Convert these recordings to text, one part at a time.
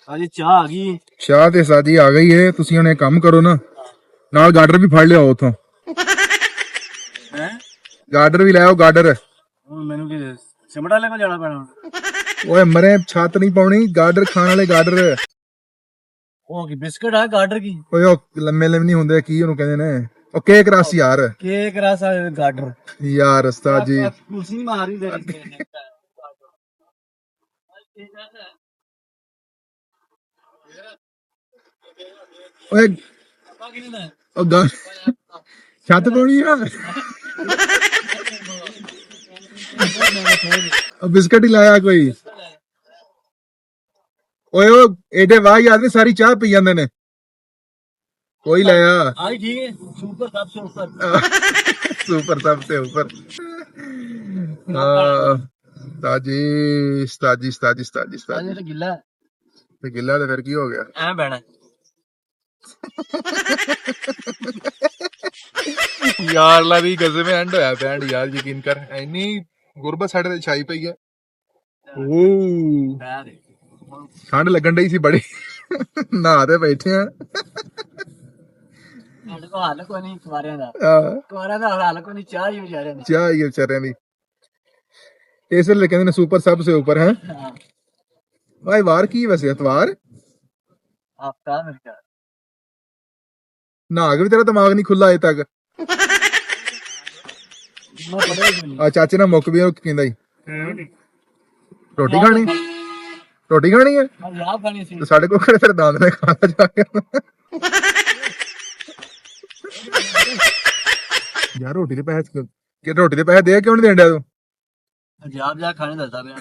ਹਾਂਜੀ ਚਾਹ ਆ ਗਈ। ਚਾਹ ਤੇ ਸਾਜੀ ਆ ਗਈ ਏ। ਤੁਸੀਂ ਹੁਣ ਇਹ ਕੰਮ ਕਰੋ ਨਾ, ਨਾਲ ਗਾਡਰ ਵੀ ਫੜ ਲਿਆਓ ਉਥੋਂ। ਹੈ ਗਾਡਰ ਵੀ ਲੈ ਆਓ, ਗਾਡਰ। ਹੁਣ ਮੈਨੂੰ ਕੀ ਸਿਮਟਾ ਲੈ ਕੇ ਜਾਣਾ ਪੈਣਾ ਹੁਣ। ਓਏ ਮਰੇ ਛੱਤ ਨਹੀਂ ਪਾਉਣੀ, ਗਾਡਰ ਖਾਣ ਵਾਲੇ ਗਾਡਰ। ਉਹ ਕੀ ਬਿਸਕਟ ਆ ਗਾਡਰ ਕੀ? ਓਏ ਉਹ ਲੰਮੇ ਨਹੀਂ ਹੁੰਦੇ, ਕੀ ਉਹਨੂੰ ਕਹਿੰਦੇ ਨੇ, ਉਹ ਕੇਕ ਰਸ ਯਾਰ। ਕੇਕ ਰਸ ਗਾਡਰ ਯਾਰ ਉਸਤਾਦ ਜੀ ਕੁਲਸੀ ਮਾਰੀ ਦੇ ਓਏ ਉਹ ਛੱਤ ਪਾਉਣੀ ਆ। ਉਹ ਬਿਸਕਟ ਹੀ ਲਾਇਆ ਕੋਈ। ਓਏ ਉਹ ਏਡੇ ਵਾਹ ਆਦਮੀ ਸਾਰੀ ਚਾਹ ਪੀ ਜਾਂਦੇ ਨੇ। ਕੋਈ ਲਾਇਆ आई ठीक है सुपर सबसे ऊपर सुपर सबसे ऊपर। ताजी ताजी ताजी ताजी आज ताजी तो गिल्ला ਤੇ ਗਿੱਲਾ ਤੇ ਫਿਰ ਕੀ ਹੋ ਗਿਆ? ऐ बैठा ਯਾਰ ਲਾ ਵੀ ਗਜ਼ਬ ਐਂਡ ਹੋਇਆ ਬੈਂਡ ਯਾਰ, ਯਕੀਨ ਕਰ ਇੰਨੀ ਗੁਰਬਤ ਸਾਡੇ ਤੇ ਛਾਈ ਪਈ ਹੈ। ਓ ਠੰਡ ਲੱਗਣ ਡਈ ਸੀ ਬੜੀ, ਨਹਾ ਤੇ ਬੈਠੇ ਆ। ਸਾਡੇ ਕੋਲ ਹਾਲ ਕੋਈ ਨਹੀਂ ਕੁਆਰਿਆਂ ਦਾ ਹਾਲ ਕੋਈ ਨਹੀਂ, ਚਾਹ ਹੀ ਵਿਚਾਰਿਆਂ ਦੀ। ਚਾਹ ਹੀ ਵਿਚਾਰਿਆਂ ਦੀ। ਇਸ ਵੇਲੇ ਕਹਿੰਦੇ ਨੇ ਸੁਪਰ ਸਭ ਸੇ ਉੱਪਰ ਹੈ। ਭਾਈ ਵਾਰ ਕੀ ਵੈਸੇ ਇਤਵਾਰ ਹਫਤਾ ਮੇਰੇ ਖਿਆਲ ਨਹਾ ਕੇ ਵੀ ਤੇਰਾ ਦਿਮਾਗ ਨਹੀਂ ਖੁੱਲਾ ਅਜੇ ਤੱਕ। ਮੈਂ ਪੜਿਆ ਹੀ ਨਹੀਂ। ਆ ਚਾਚੇ ਨਾਲ ਮੁੱਕ ਵੀ ਉਹ ਕਹਿੰਦਾ ਹੀ ਰੋਟੀ ਖਾਣੀ, ਰੋਟੀ ਖਾਣੀ ਹੈ ਮੈਂ ਯਾਦ ਖਾਣੀ ਸੀ। ਤੇ ਸਾਡੇ ਕੋਲ ਕਿਹੜੇ ਤੇਰੇ ਦਾਦ ਨੇ ਖਾਣਾ ਜਾ ਕੇ। ਯਾਰ ਰੋਟੀ ਦੇ ਪੈਸੇ ਕਿ ਰੋਟੀ ਦੇ ਪੈਸੇ ਦੇ ਕਿਉਂ ਨਹੀਂ ਦੇਣ ਡਿਆ ਤੂੰ? ਪੰਜਾਬ ਜਾ ਖਾਣੇ ਦੱਸਦਾ ਪਿਆ।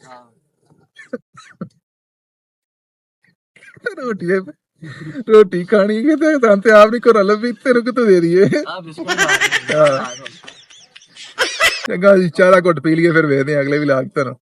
ਹਾਂ ਰੋਟੀ ਖਾਣੀ ਕਿਤੇ ਤਾਂ ਤੇ ਆਪ ਨਹੀਂ ਘਰ ਲੱਭੀ, ਤੈਨੂੰ ਕਿਤੋਂ ਦੇ ਦਈਏ। ਆ ਬਿਸਕੁਟ ਮਾਰ ਚੰਗਾ ਜੀ ਚਾਰਾ ਘੁੱਟ ਪੀ ਲਈਏ, ਫਿਰ ਵੇਖਦੇ ਹਾਂ ਅਗਲੇ ਵੀ ਲਾਗ ਤੁਹਾਨੂੰ।